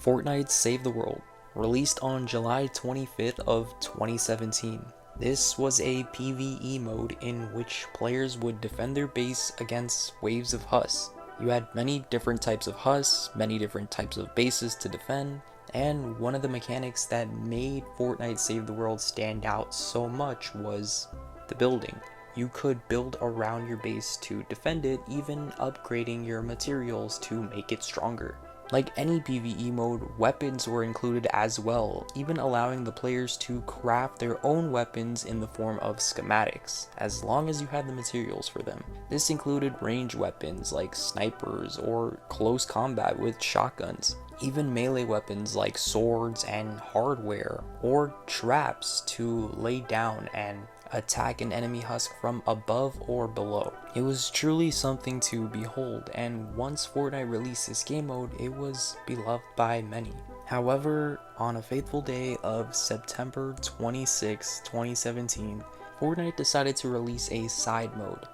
Fortnite Save the World, released on July 25th of 2017. This was a PvE mode in which players would defend their base against waves of Hus. You had many different types of Hus, many different types of bases to defend, and one of the mechanics that made Fortnite Save the World stand out so much was the building. You could build around your base to defend it, even upgrading your materials to make it stronger. Like any PvE mode, weapons were included as well, even allowing the players to craft their own weapons in the form of schematics, as long as you had the materials for them. This included range weapons like snipers or close combat with shotguns, even melee weapons like swords and hardware, or traps to lay down and attack an enemy husk from above or below. It was truly something to behold, and once Fortnite released this game mode, it was beloved by many. However, on a fateful day of September 26, 2017, Fortnite decided to release a side mode,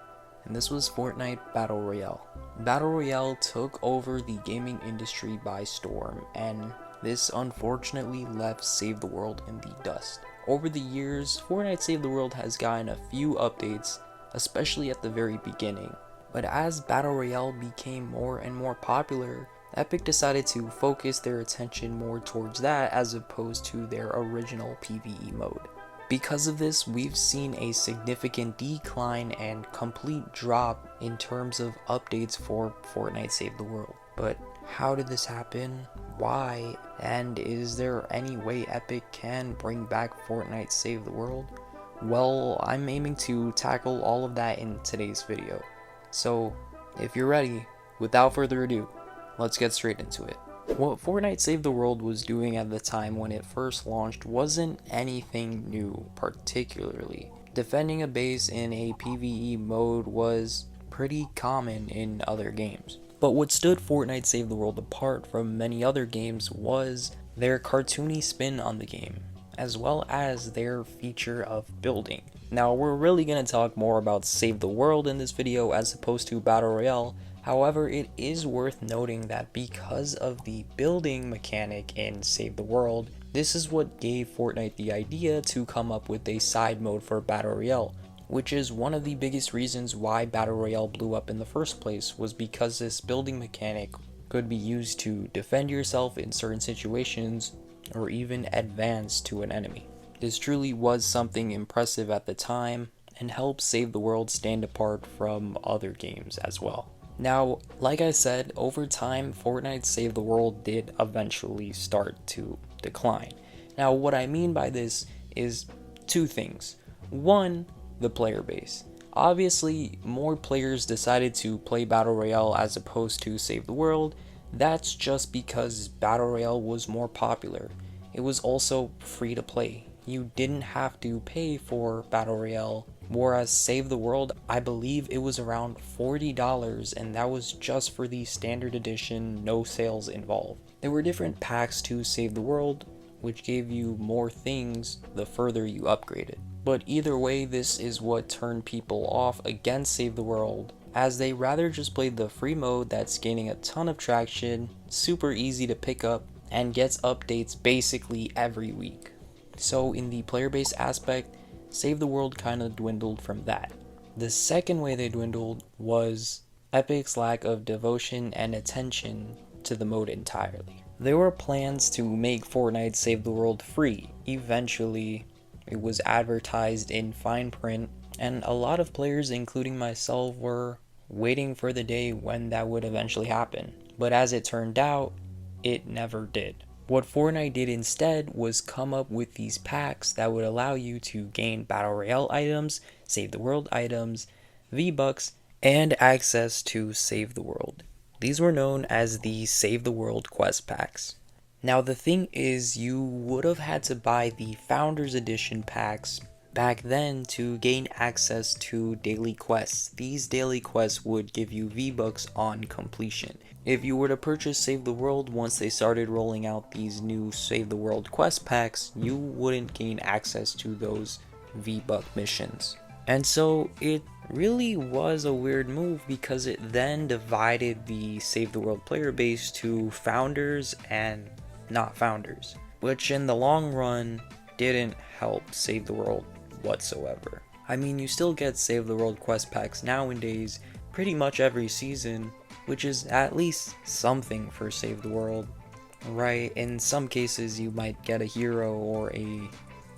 and this was Fortnite Battle Royale. Battle Royale took over the gaming industry by storm, and this unfortunately left Save the World in the dust. Over the years, Fortnite Save the World has gotten a few updates, especially at the very beginning. But as Battle Royale became more and more popular, Epic decided to focus their attention more towards that as opposed to their original PvE mode. Because of this, we've seen a significant decline and complete drop in terms of updates for Fortnite Save the World. But how did this happen? Why? And is there any way Epic can bring back Fortnite Save the World? Well, I'm aiming to tackle all of that in today's video. So, if you're ready, without further ado, let's get straight into it. What Fortnite Save the World was doing at the time when it first launched wasn't anything new, particularly. Defending a base in a PvE mode was pretty common in other games. But what stood Fortnite Save the World apart from many other games was their cartoony spin on the game, as well as their feature of building. Now, we're really going to talk more about Save the World in this video as opposed to Battle Royale. However, it is worth noting that because of the building mechanic in Save the World, this is what gave Fortnite the idea to come up with a side mode for Battle Royale, which is one of the biggest reasons why Battle Royale blew up in the first place, was because this building mechanic could be used to defend yourself in certain situations or even advance to an enemy. This truly was something impressive at the time and helped Save the World stand apart from other games as well. Now, like I said, over time, Fortnite Save the World did eventually start to decline. Now, what I mean by this is two things. One, the player base. Obviously, more players decided to play Battle Royale as opposed to Save the World. That's just because Battle Royale was more popular. It was also free to play. You didn't have to pay for Battle Royale, whereas Save the World, I believe it was around $40, and that was just for the standard edition, no sales involved. There were different packs to Save the World, which gave you more things the further you upgraded. But either way, this is what turned people off against Save the World, as they rather just played the free mode that's gaining a ton of traction, super easy to pick up, and gets updates basically every week. So in the player base aspect, Save the World kind of dwindled from that. The second way they dwindled was Epic's lack of devotion and attention to the mode entirely. There were plans to make Fortnite Save the World free. Eventually, it was advertised in fine print, and a lot of players, including myself, were waiting for the day when that would eventually happen. But as it turned out, it never did. What Fortnite did instead was come up with these packs that would allow you to gain Battle Royale items, Save the World items, V-Bucks, and access to Save the World. These were known as the Save the World quest packs. Now the thing is, you would have had to buy the Founders Edition packs back then to gain access to daily quests. These daily quests would give you V-Bucks on completion. If you were to purchase Save the World once they started rolling out these new Save the World quest packs, you wouldn't gain access to those V-Buck missions. And so it really was a weird move because it then divided the Save the World player base to Founders and not founders, which in the long run didn't help Save the World whatsoever. I mean, you still get Save the World quest packs nowadays pretty much every season, which is at least something for Save the World, right? In some cases you might get a hero or a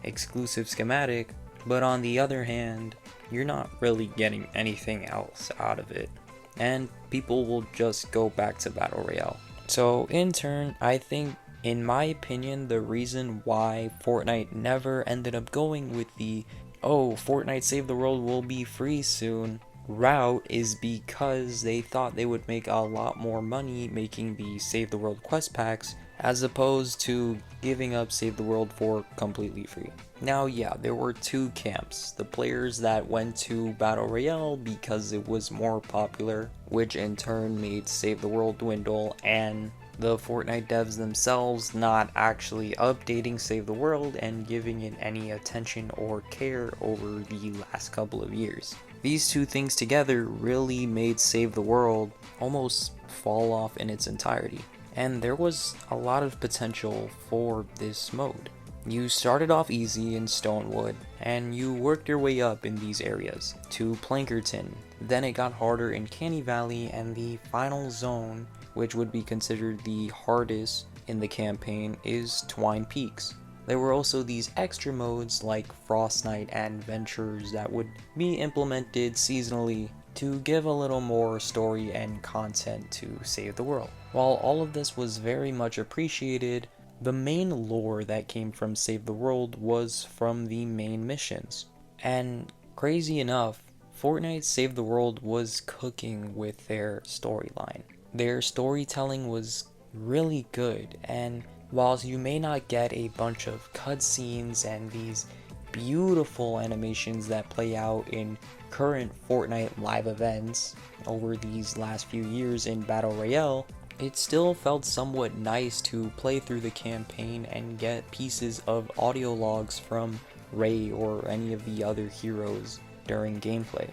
exclusive schematic, but on the other hand, you're not really getting anything else out of it, and people will just go back to Battle Royale. So in turn, I think, in my opinion, the reason why Fortnite never ended up going with the "oh, Fortnite Save the World will be free soon" route is because they thought they would make a lot more money making the Save the World quest packs as opposed to giving up Save the World for completely free. Now yeah, there were two camps: the players that went to Battle Royale because it was more popular, which in turn made Save the World dwindle, and the Fortnite devs themselves not actually updating Save the World and giving it any attention or care over the last couple of years. These two things together really made Save the World almost fall off in its entirety, and there was a lot of potential for this mode. You started off easy in Stonewood, and you worked your way up in these areas to Plankerton. Then it got harder in Canny Valley, and the final zone, which would be considered the hardest in the campaign, is Twine Peaks. There were also these extra modes like Frost Night and Ventures that would be implemented seasonally to give a little more story and content to Save the World. While all of this was very much appreciated, the main lore that came from Save the World was from the main missions. And crazy enough, Fortnite Save the World was cooking with their storyline. Their storytelling was really good, and whilst you may not get a bunch of cutscenes and these beautiful animations that play out in current Fortnite live events over these last few years in Battle Royale, it still felt somewhat nice to play through the campaign and get pieces of audio logs from Ray or any of the other heroes during gameplay.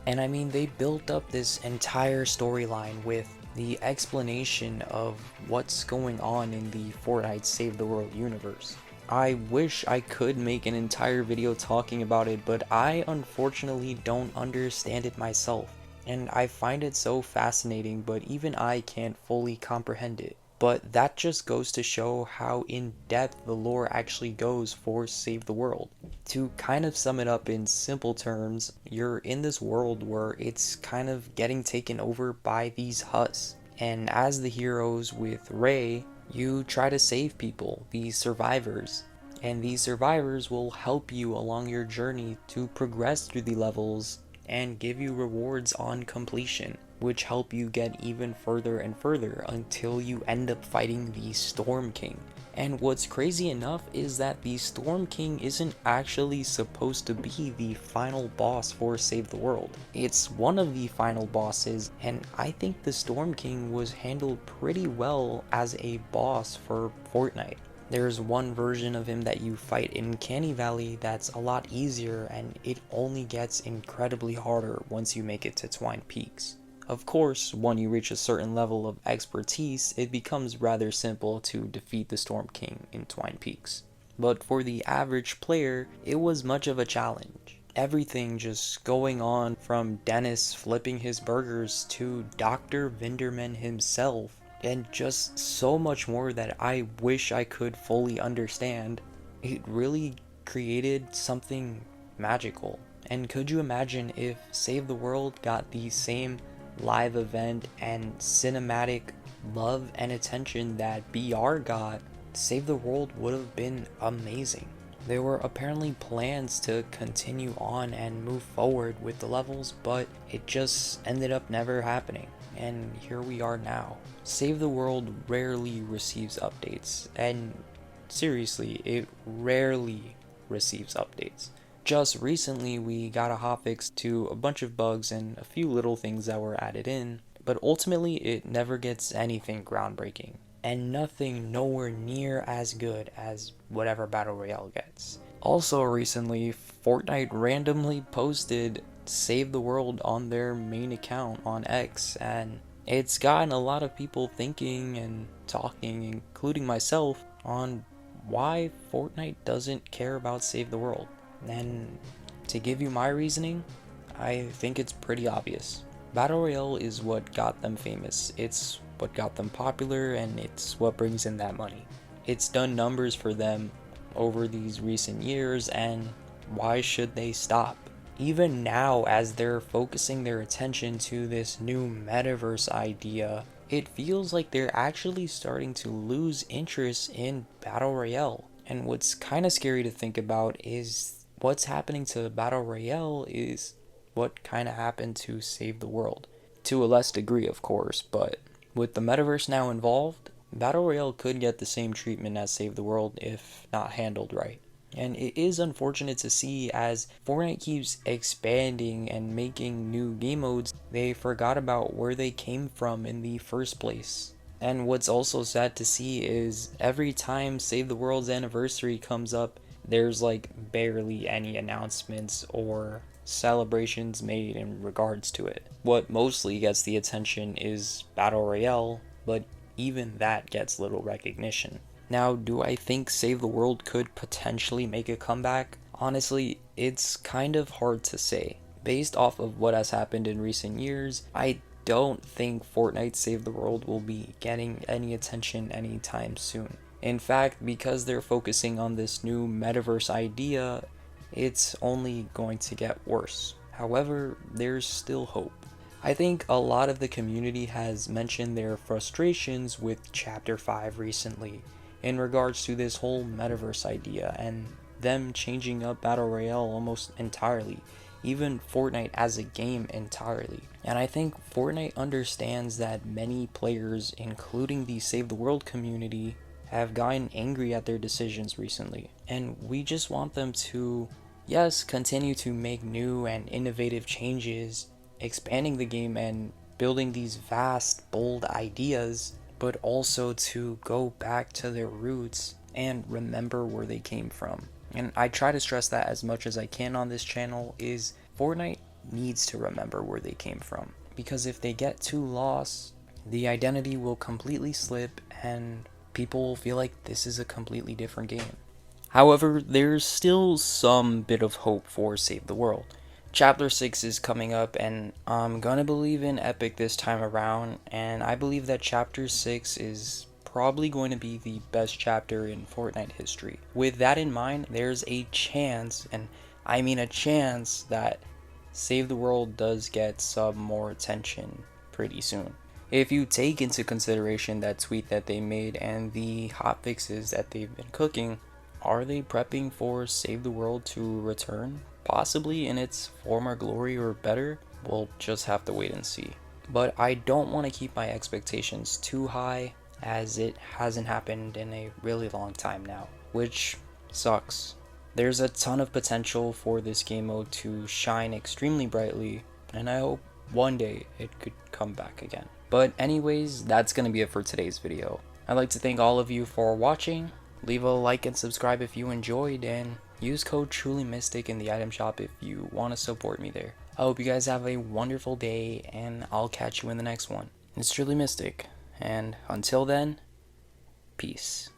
And I mean, they built up this entire storyline with the explanation of what's going on in the Fortnite Save the World universe. I wish I could make an entire video talking about it, but I unfortunately don't understand it myself, and I find it so fascinating, but even I can't fully comprehend it. But that just goes to show how in depth the lore actually goes for Save the World. To kind of sum it up in simple terms, you're in this world where it's kind of getting taken over by these Hus. And as the heroes with Ray, you try to save people, these survivors. And these survivors will help you along your journey to progress through the levels and give you rewards on completion, which help you get even further and further until you end up fighting the Storm King. And what's crazy enough is that the Storm King isn't actually supposed to be the final boss for Save the World. It's one of the final bosses, and I think the Storm King was handled pretty well as a boss for Fortnite. There's one version of him that you fight in Canny Valley that's a lot easier, and it only gets incredibly harder once you make it to Twine Peaks. Of course, when you reach a certain level of expertise, it becomes rather simple to defeat the Storm King in Twine Peaks. But for the average player, it was much of a challenge. Everything just going on from Dennis flipping his burgers to Dr. Vinderman himself, and just so much more that I wish I could fully understand. It really created something magical. And could you imagine if Save the World got the same live event and cinematic love and attention that BR got? Save the World would have been amazing. There were apparently plans to continue on and move forward with the levels, but it just ended up never happening. And here we are now. Save the World rarely receives updates, and seriously, it rarely receives updates. Just recently we got a hotfix to a bunch of bugs and a few little things that were added in, but ultimately it never gets anything groundbreaking, and nothing nowhere near as good as whatever Battle Royale gets. Also recently, Fortnite randomly posted Save the World on their main account on X, and It's gotten a lot of people thinking and talking, including myself, on why Fortnite doesn't care about Save the World. And to give you my reasoning, I think it's pretty obvious. Battle Royale is what got them famous. It's what got them popular, and it's what brings in that money. It's done numbers for them over these recent years, and why should they stop? Even now, as they're focusing their attention to this new metaverse idea, it feels like they're actually starting to lose interest in Battle Royale. And what's kind of scary to think about is what's happening to Battle Royale is what kind of happened to Save the World. To a less degree, of course, but with the metaverse now involved, Battle Royale could get the same treatment as Save the World if not handled right. And it is unfortunate to see as Fortnite keeps expanding and making new game modes, they forgot about where they came from in the first place. And what's also sad to see is every time Save the World's anniversary comes up, there's like barely any announcements or celebrations made in regards to it. What mostly gets the attention is Battle Royale, but even that gets little recognition. Now, do I think Save the World could potentially make a comeback? Honestly, it's kind of hard to say. Based off of what has happened in recent years, I don't think Fortnite Save the World will be getting any attention anytime soon. In fact, because they're focusing on this new metaverse idea, it's only going to get worse. However, there's still hope. I think a lot of the community has mentioned their frustrations with Chapter 5 recently in regards to this whole metaverse idea and them changing up Battle Royale almost entirely, even Fortnite as a game entirely. And I think Fortnite understands that many players, including the Save the World community, have gotten angry at their decisions recently. And we just want them to, yes, continue to make new and innovative changes, expanding the game and building these vast, bold ideas, but also to go back to their roots and remember where they came from. And I try to stress that as much as I can on this channel is Fortnite needs to remember where they came from. Because if they get too lost, the identity will completely slip and people will feel like this is a completely different game. However, there's still some bit of hope for Save the World. Chapter 6 is coming up, and I'm gonna believe in Epic this time around, and I believe that Chapter 6 is probably going to be the best chapter in Fortnite history. With that in mind, there's a chance, and I mean a chance, that Save the World does get some more attention pretty soon. If you take into consideration that tweet that they made and the hotfixes that they've been cooking, are they prepping for Save the World to return? Possibly in its former glory or better? We'll just have to wait and see. But I don't want to keep my expectations too high, as it hasn't happened in a really long time now, which sucks. There's a ton of potential for this game mode to shine extremely brightly, and I hope one day it could come back again. But anyways, that's gonna be it for today's video. I'd like to thank all of you for watching. Leave a like and subscribe if you enjoyed, and use code TrulyMystic in the item shop if you want to support me there. I hope you guys have a wonderful day, and I'll catch you in the next one. It's Truly Mystic, and until then, peace.